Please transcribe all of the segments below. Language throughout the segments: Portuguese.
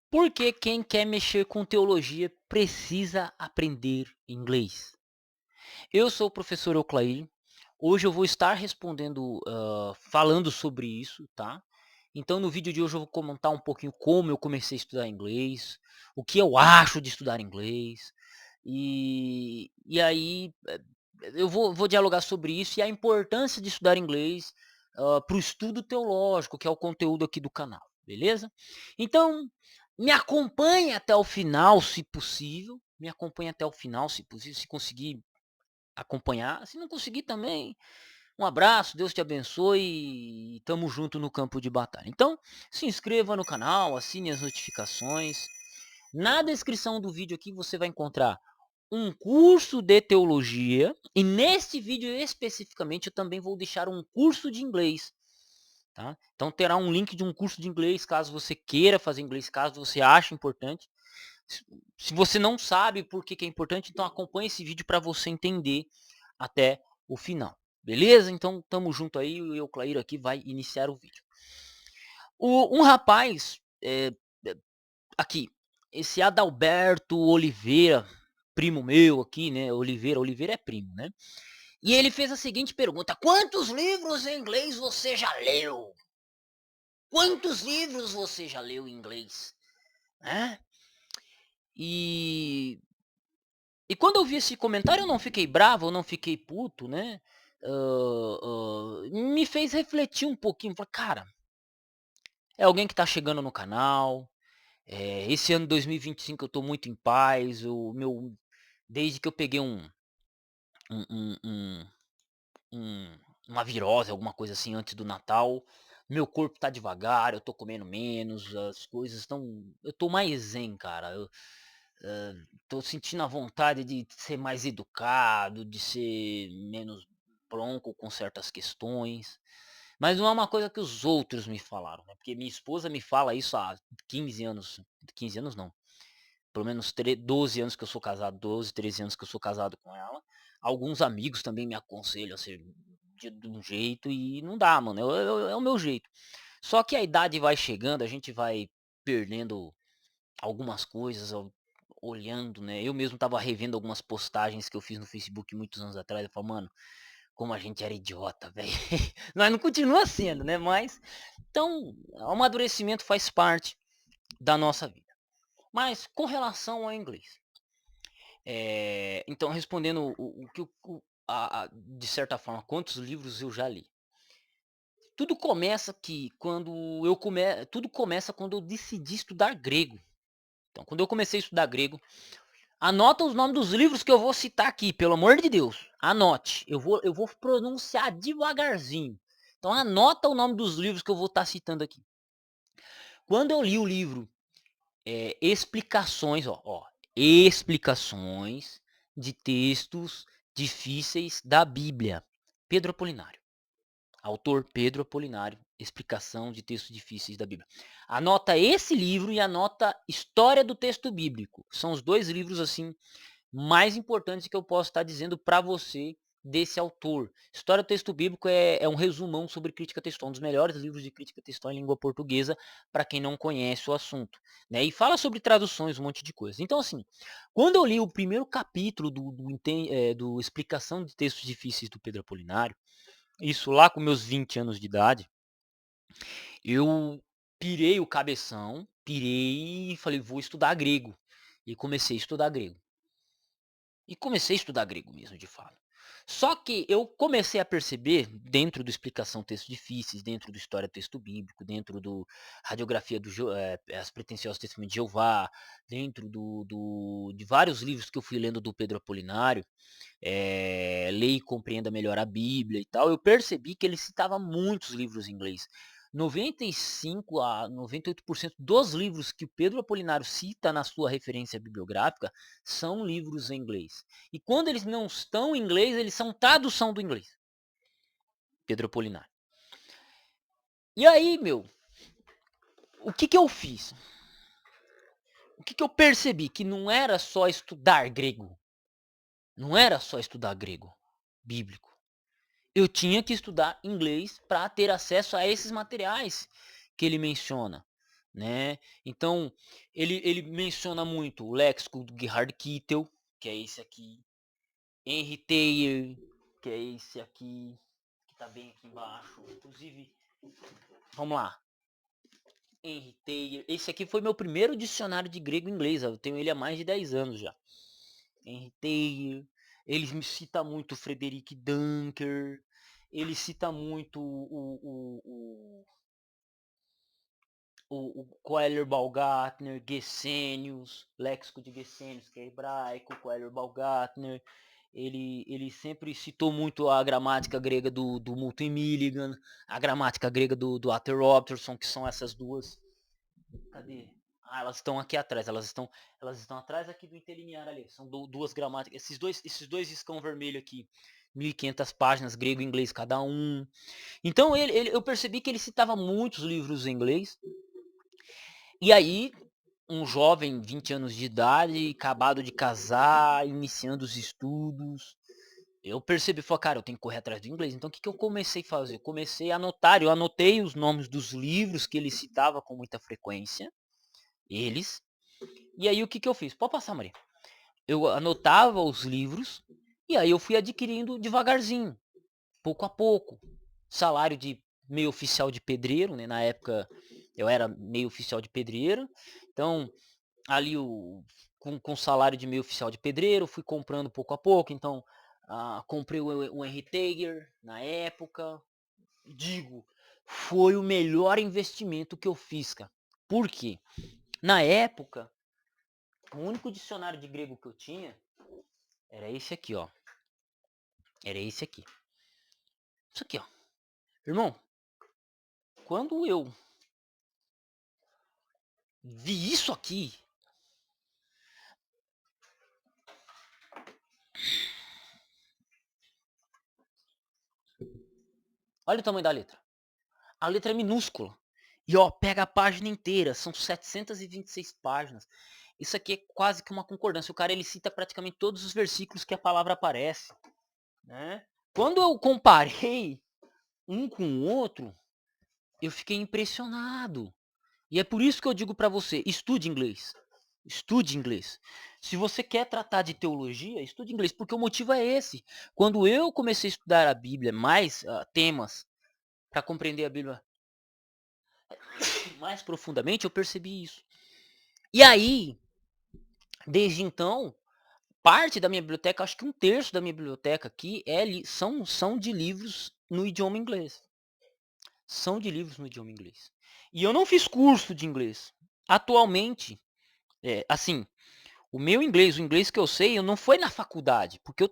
Porque quem quer mexer com teologia precisa aprender inglês. Eu sou o professor Euclair. Hoje eu vou estar respondendo, falando sobre isso, tá? Então no vídeo de hoje eu vou comentar um pouquinho como eu comecei a estudar inglês, o que eu acho de estudar inglês, e aí, eu vou dialogar sobre isso e a importância de estudar inglês, para o estudo teológico, que é o conteúdo aqui do canal, beleza? Então, me acompanhe até o final, se possível, me acompanhe até o final, se possível, se conseguir acompanhar, se não conseguir também, um abraço, Deus te abençoe e tamo junto no campo de batalha. Então, se inscreva no canal, assine as notificações. Na descrição do vídeo aqui você vai encontrar um curso de teologia e neste vídeo especificamente eu também vou deixar um curso de inglês, tá? Então terá um link de um curso de inglês caso você queira fazer inglês, caso você ache importante. Se se você não sabe por que que é importante, então acompanhe esse vídeo para você entender até o final, beleza? Então tamo junto aí, o Euclair aqui vai iniciar o vídeo. Um rapaz, aqui, esse Adalberto Oliveira, primo meu aqui, né, Oliveira é primo, né. E ele fez a seguinte pergunta: "Quantos livros em inglês você já leu? Quantos livros você já leu em inglês?", né. E quando eu vi esse comentário eu não fiquei bravo, eu não fiquei puto, né, me fez refletir um pouquinho, falei: "Cara, é alguém que tá chegando no canal, esse ano 2025 eu tô muito em paz, o meu desde que eu peguei um um um um uma virose, alguma coisa assim, antes do Natal, meu corpo tá devagar, eu tô comendo menos, as coisas estão eu tô mais zen, cara. Tô sentindo a vontade de ser mais educado, de ser menos bronco com certas questões, mas não é uma coisa que os outros me falaram, né, porque minha esposa me fala isso há 15 anos, 15 anos não, pelo menos 12 anos que eu sou casado, 12, 13 anos que eu sou casado com ela. Alguns amigos também me aconselham a ser de um jeito e não dá, mano, é o meu jeito. Só que a idade vai chegando, a gente vai perdendo algumas coisas, olhando, né. Eu mesmo estava revendo algumas postagens que eu fiz no Facebook muitos anos atrás, eu falo: "Mano, como a gente era idiota, velho". Nós não continua sendo, né, mas então, o amadurecimento faz parte da nossa vida. Mas com relação ao inglês, então respondendo o que de certa forma, quantos livros eu já li. Tudo começa quando eu decidi estudar grego. Então, quando eu comecei a estudar grego, anota os nomes dos livros que eu vou citar aqui, pelo amor de Deus, anote, eu vou pronunciar devagarzinho. Então anota o nome dos livros que eu vou estar citando aqui. Quando eu li o livro, explicações, explicações de textos difíceis da Bíblia, Pedro Apolinário. Autor Pedro Apolinário, Explicação de Textos Difíceis da Bíblia. Anota esse livro e anota História do Texto Bíblico. São os 2 livros, assim, mais importantes que eu posso estar dizendo para você desse autor. História do Texto Bíblico é um resumão sobre crítica textual, um dos melhores livros de crítica textual em língua portuguesa, para quem não conhece o assunto, né, e fala sobre traduções, um monte de coisa. Então, assim, quando eu li o primeiro capítulo do Explicação de Textos Difíceis do Pedro Apolinário, isso lá com meus 20 anos de idade, eu pirei o cabeção, pirei e falei: "Vou estudar grego", e comecei a estudar grego. E comecei a estudar grego mesmo, de fato. Só que eu comecei a perceber, dentro do Explicação Textos Difíceis, dentro do História Texto Bíblico, dentro do Radiografia As Pretensiosas Testemunhas de Jeová, dentro de vários livros que eu fui lendo do Pedro Apolinário, Leia e Compreenda Melhor a Bíblia e tal, eu percebi que ele citava muitos livros em inglês. 95 a 98% dos livros que o Pedro Apolinário cita na sua referência bibliográfica são livros em inglês. E quando eles não estão em inglês, eles são tradução do inglês. Pedro Apolinário. E aí, meu, o que que eu fiz? O que que eu percebi? Que não era só estudar grego. Não era só estudar grego bíblico. Eu tinha que estudar inglês para ter acesso a esses materiais que ele menciona, né. Então, ele menciona muito o léxico do Gerhard Kittel, que é esse aqui, Henry Thayer, que é esse aqui, que tá bem aqui embaixo. Inclusive, vamos lá, Henry Thayer. Esse aqui foi meu primeiro dicionário de grego e inglês, eu tenho ele há mais de 10 anos já. Henry Thayer, ele me cita muito o Frederick Dunker, ele cita muito o Coelho Baumgartner, Gesenius, Léxico de Gesenius, que é hebraico, Coelho Baumgartner. Ele sempre citou muito a gramática grega do Milton Milligan, a gramática grega do Arthur Robertson, que são essas duas. Cadê? Ah, elas estão aqui atrás, elas estão atrás aqui do interlinear ali. São duas gramáticas, esses dois riscão vermelho aqui, 1500 páginas, grego e inglês cada um. Então eu percebi que ele citava muitos livros em inglês. E aí, um jovem, 20 anos de idade, acabado de casar, iniciando os estudos, eu percebi, falei, cara, eu tenho que correr atrás do inglês. Então o que, que eu comecei a fazer? Eu comecei a anotar, eu anotei os nomes dos livros que ele citava com muita frequência, eles. E aí o que, que eu fiz? Pode passar, Maria. Eu anotava os livros e aí eu fui adquirindo devagarzinho, pouco a pouco. Salário de meio oficial de pedreiro, né? Na época eu era meio oficial de pedreiro. Então, ali com salário de meio oficial de pedreiro, fui comprando pouco a pouco. Então, comprei o Henry Thayer na época. Digo, foi o melhor investimento que eu fiz, cara. Por quê? Na época, o único dicionário de grego que eu tinha era esse aqui, ó. Era esse aqui. Isso aqui, ó. Irmão, quando eu vi isso aqui, olha o tamanho da letra. A letra é minúscula. E ó, pega a página inteira, são 726 páginas. Isso aqui é quase que uma concordância. O cara ele cita praticamente todos os versículos que a palavra aparece, né? Quando eu comparei um com o outro, eu fiquei impressionado. E é por isso que eu digo para você, estude inglês. Estude inglês. Se você quer tratar de teologia, estude inglês, porque o motivo é esse. Quando eu comecei a estudar a Bíblia, mais temas para compreender a Bíblia mais profundamente, eu percebi isso. E aí, desde então, parte da minha biblioteca, acho que um terço da minha biblioteca aqui são de livros no idioma inglês. São de livros no idioma inglês. E eu não fiz curso de inglês. Atualmente, assim, o meu inglês, o inglês que eu sei, eu não foi na faculdade. Porque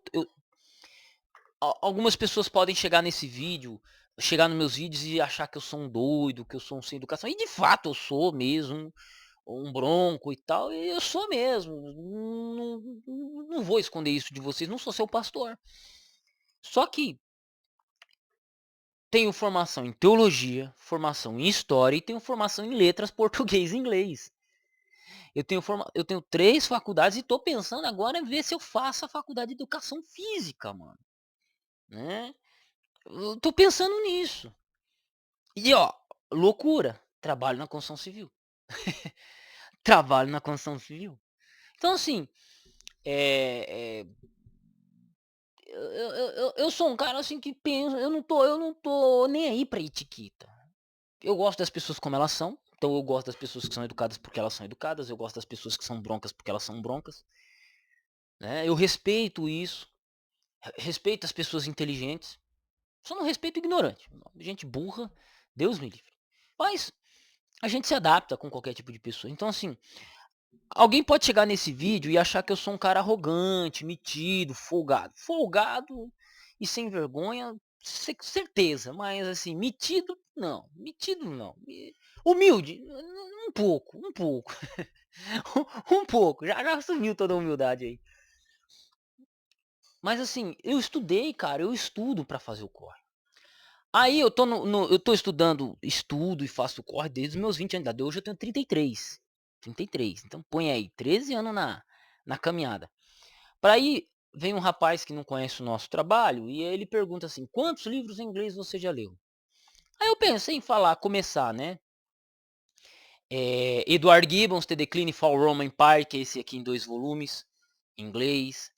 algumas pessoas podem chegar nesse vídeo, chegar nos meus vídeos e achar que eu sou um doido, que eu sou um sem educação. E de fato eu sou mesmo. Um bronco e tal, e eu sou mesmo. Não vou esconder isso de vocês, não sou seu pastor. Só que tenho formação em teologia, formação em história e tenho formação em letras português e inglês. Eu tenho 3 faculdades e tô pensando agora em ver se eu faço a faculdade de educação física, mano. Né? Eu tô pensando nisso. E ó, loucura, trabalho na construção civil. Trabalho na construção civil. Então assim, é, eu sou um cara assim que pensa, eu não tô nem aí pra etiqueta. Eu gosto das pessoas como elas são, então eu gosto das pessoas que são educadas porque elas são educadas, eu gosto das pessoas que são broncas porque elas são broncas, né? Eu respeito isso, respeito as pessoas inteligentes, só não respeito o ignorante. Gente burra, Deus me livre. Mas a gente se adapta com qualquer tipo de pessoa. Então assim, alguém pode chegar nesse vídeo e achar que eu sou um cara arrogante, metido, folgado. Folgado e sem vergonha, certeza, mas assim, metido não, metido não. Humilde, um pouco, um pouco. Um pouco, já sumiu toda a humildade aí. Mas assim, eu estudei, cara, eu estudo pra fazer o corre. Aí eu tô eu tô estudando, estudo e faço o corre desde os meus 20 anos de idade. Hoje eu tenho 33. 33. Então põe aí, 13 anos na caminhada. Para aí vem um rapaz que não conhece o nosso trabalho e aí ele pergunta assim: "Quantos livros em inglês você já leu?" Aí eu pensei em falar, começar, né? Edward Gibbons, The Decline and Fall Roman Empire, que é esse aqui em 2 volumes, em inglês.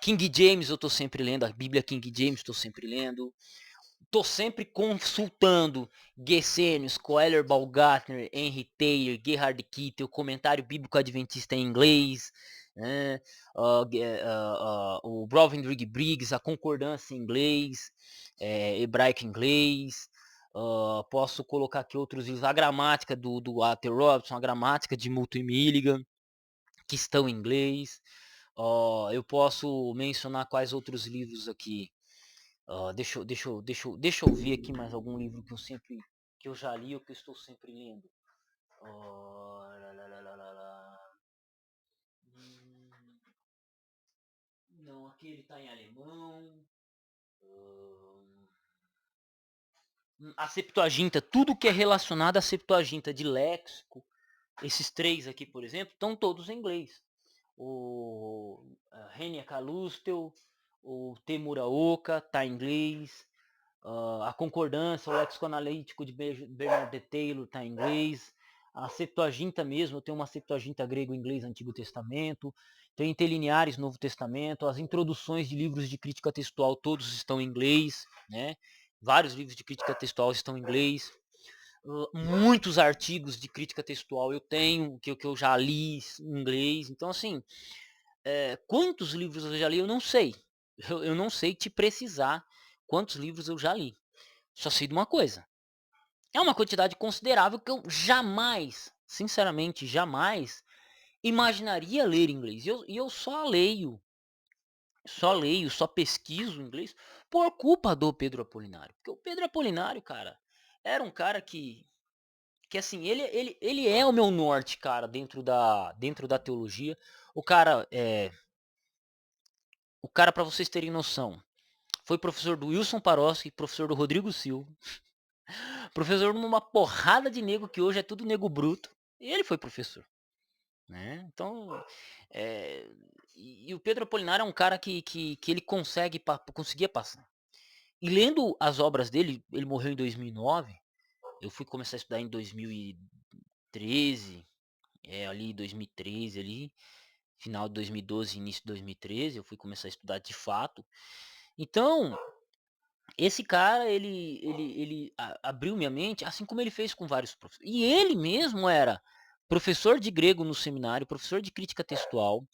King James eu tô sempre lendo, a Bíblia King James estou sempre lendo. Tô sempre consultando Gesenius, Coelho Baumgartner, Henry Taylor, Gerhard Kittel, comentário bíblico adventista em inglês, né? O Brovendrig Briggs, a concordância em inglês, hebraico em inglês. Posso colocar aqui outros livros, a gramática do Arthur Robson, a gramática de Milton Milligan, que estão em inglês. Eu posso mencionar quais outros livros aqui. Deixa eu ver aqui mais algum livro que eu já li ou que eu estou sempre lendo. Lá, lá, lá, lá, lá. Hum, não, aqui ele está em alemão. A Septuaginta, tudo que é relacionado à Septuaginta de léxico, esses 3 aqui, por exemplo, estão todos em inglês. O Renia Calustel, o Temuraoka está em inglês. A concordância, o léxico analítico de Bernard Taylor está em inglês. A Septuaginta mesmo, eu tenho uma Septuaginta grego-inglês Antigo Testamento. Tem interlineares Novo Testamento. As introduções de livros de crítica textual todos estão em inglês, né? Vários livros de crítica textual estão em inglês. Muitos artigos de crítica textual eu tenho, que eu já li em inglês. Então, assim, quantos livros eu já li, eu não sei. Eu não sei te precisar quantos livros eu já li. Só sei de uma coisa. É uma quantidade considerável que eu jamais, sinceramente, jamais imaginaria ler inglês. E eu só pesquiso inglês por culpa do Pedro Apolinário. Porque o Pedro Apolinário, cara, era um cara que assim, ele é o meu norte, cara, dentro da teologia. O cara, para vocês terem noção, foi professor do Wilson Paroski, professor do Rodrigo Silva, professor numa porrada de nego que hoje é tudo nego bruto. E ele foi professor, né? Então, é, e o Pedro Apolinário é um cara que ele conseguia passar. E lendo as obras dele, ele morreu em 2009, eu fui começar a estudar em 2013, ali 2013 ali, final de 2012, início de 2013, eu fui começar a estudar de fato. Então, esse cara, ele abriu minha mente, assim como ele fez com vários professores. E ele mesmo era professor de grego no seminário, professor de crítica textual,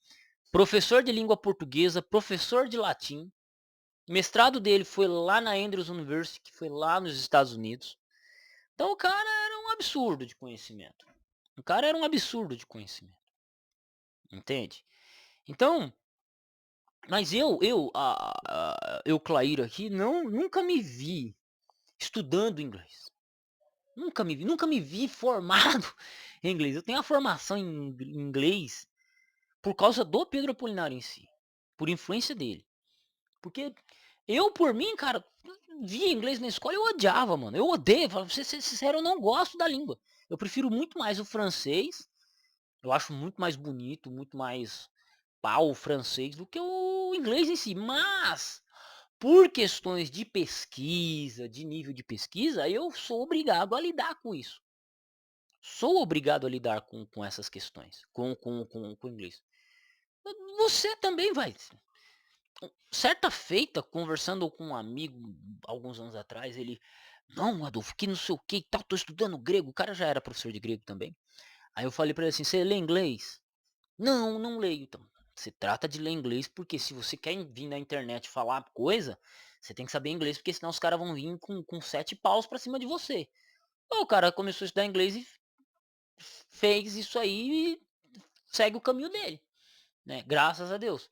professor de língua portuguesa, professor de latim. O mestrado dele foi lá na Andrews University, que foi lá nos Estados Unidos. Então o cara era um absurdo de conhecimento. O cara era um absurdo de conhecimento. Entende? Então, mas eu, Clairo aqui, nunca me vi estudando inglês. Nunca me vi formado em inglês. Eu tenho a formação em inglês por causa do Pedro Apolinário em si, por influência dele. Porque eu, por mim, cara, via inglês na escola, eu odiava, mano. Eu odeio, pra ser sincero, eu não gosto da língua. Eu prefiro muito mais o francês. Eu acho muito mais bonito, muito mais pau o francês do que o inglês em si. Mas, por questões de pesquisa, de nível de pesquisa, eu sou obrigado a lidar com isso. Sou obrigado a lidar com essas questões, com o inglês. Você também vai. Certa feita, conversando com um amigo alguns anos atrás, ele, não, Adolfo, que não sei o que e tal, tô estudando grego. O cara já era professor de grego também. Aí eu falei pra ele assim: você lê inglês? Não, não leio. Então, se trata de ler inglês, porque se você quer vir na internet falar coisa, você tem que saber inglês, porque senão os caras vão vir com 7 paus pra cima de você. O cara começou a estudar inglês e fez isso aí e segue o caminho dele, né? Graças a Deus.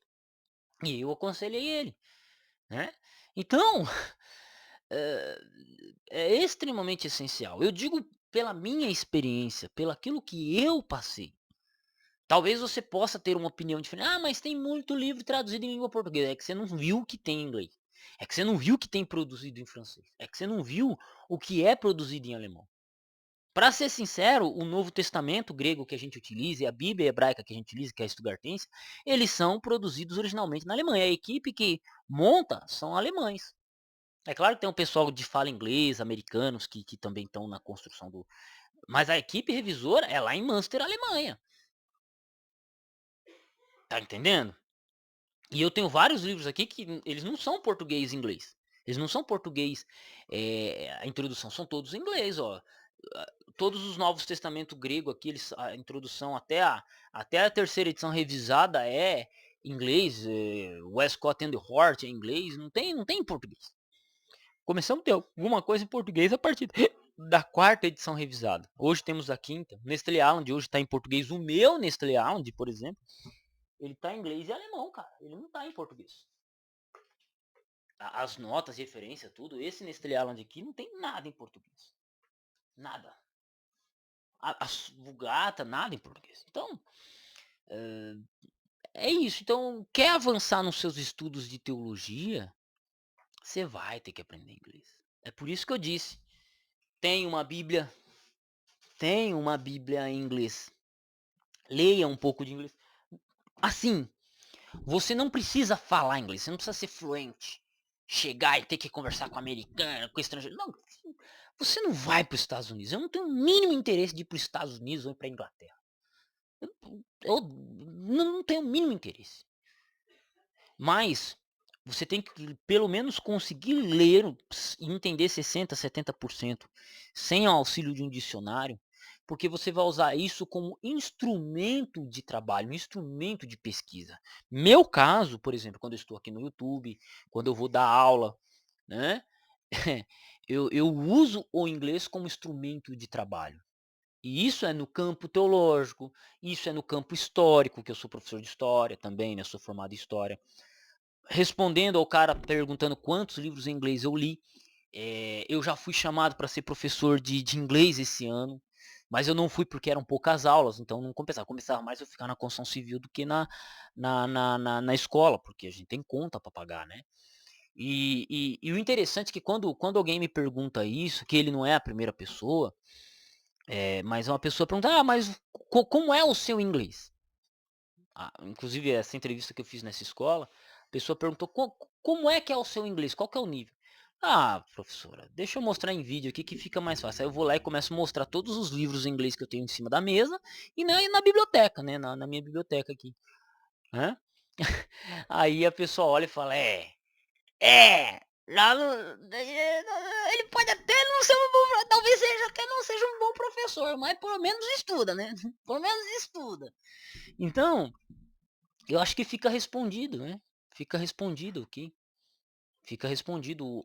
E eu aconselhei ele, né? Então, é, é extremamente essencial. Eu digo pela minha experiência, pelo aquilo que eu passei. Talvez você possa ter uma opinião diferente. Ah, mas tem muito livro traduzido em língua portuguesa. É que você não viu o que tem em inglês. É que você não viu o que tem produzido em francês. É que você não viu o que é produzido em alemão. Para ser sincero, o Novo Testamento grego que a gente utiliza e a Bíblia hebraica que a gente utiliza, que é a Stuttgartense, eles são produzidos originalmente na Alemanha. A equipe que monta são alemães. É claro que tem um pessoal de fala inglesa, americanos, que também estão na construção Mas a equipe revisora é lá em Münster, Alemanha. Tá entendendo? E eu tenho vários livros aqui que eles não são português e inglês. Eles não são português, a introdução são todos em inglês, ó. Todos os Novos Testamento grego aqui, a introdução até a terceira edição revisada é inglês, Westcott and Hort é inglês, não tem em português. Começamos a ter alguma coisa em português a partir da quarta edição revisada. Hoje temos a quinta. Nestlé Island hoje está em português. O meu Nestlé Island, por exemplo, ele tá em inglês e alemão, cara. Ele não tá em português. As notas, referência, tudo. Esse Nestlé Island aqui não tem nada em português. Nada. A Vulgata, nada em português. Então, é isso. Então, quer avançar nos seus estudos de teologia? Você vai ter que aprender inglês. É por isso que eu disse. Tem uma Bíblia. Tem uma Bíblia em inglês. Leia um pouco de inglês. Assim, você não precisa falar inglês. Você não precisa ser fluente. Chegar e ter que conversar com americano, com estrangeiro. Não, você não vai para os Estados Unidos. Eu não tenho o mínimo interesse de ir para os Estados Unidos ou para a Inglaterra. Eu não tenho o mínimo interesse. Mas você tem que pelo menos conseguir ler e entender 60, 70% sem o auxílio de um dicionário, porque você vai usar isso como instrumento de trabalho, um instrumento de pesquisa. Meu caso, por exemplo, quando eu estou aqui no YouTube, quando eu vou dar aula, né? eu uso o inglês como instrumento de trabalho. E isso é no campo teológico, isso é no campo histórico, que eu sou professor de história também, né? Sou formado em história. Respondendo ao cara perguntando quantos livros em inglês eu li, eu já fui chamado para ser professor de inglês esse ano, mas eu não fui porque eram poucas aulas, então não compensava. Compensava mais eu ficar na construção civil do que na escola, porque a gente tem conta para pagar, né? E o interessante é que quando alguém me pergunta isso, que ele não é a primeira pessoa, mas uma pessoa pergunta, mas como é o seu inglês? Inclusive essa entrevista que eu fiz nessa escola, a pessoa perguntou como é que é o seu inglês, qual que é o nível? Ah, professora, deixa eu mostrar em vídeo aqui que fica mais fácil. Aí eu vou lá e começo a mostrar todos os livros em inglês que eu tenho em cima da mesa e na biblioteca, né? Na minha biblioteca aqui. Né? Aí a pessoa olha e fala, lá ele pode até não ser um bom, talvez seja até não seja um bom professor, mas pelo menos estuda, né? Pelo menos estuda. Então, eu acho que fica respondido, né? Fica respondido aqui. Fica respondido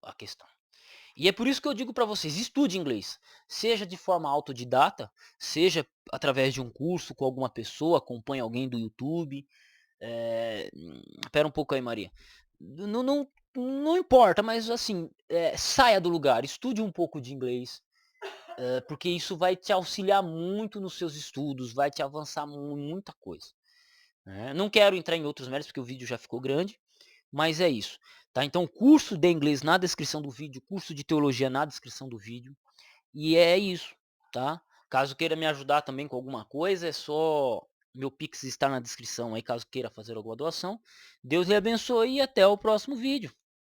a questão. E é por isso que eu digo para vocês, estude inglês. Seja de forma autodidata, seja através de um curso com alguma pessoa, acompanhe alguém do YouTube. Espera um pouco aí, Maria. Não importa, mas assim, saia do lugar, estude um pouco de inglês. Porque isso vai te auxiliar muito nos seus estudos, vai te avançar muita coisa. Não quero entrar em outros méritos porque o vídeo já ficou grande, mas é isso. Tá? Então, curso de inglês na descrição do vídeo, curso de teologia na descrição do vídeo. E é isso, tá? Caso queira me ajudar também com alguma coisa, é só meu Pix está na descrição aí, caso queira fazer alguma doação. Deus lhe abençoe e até o próximo vídeo.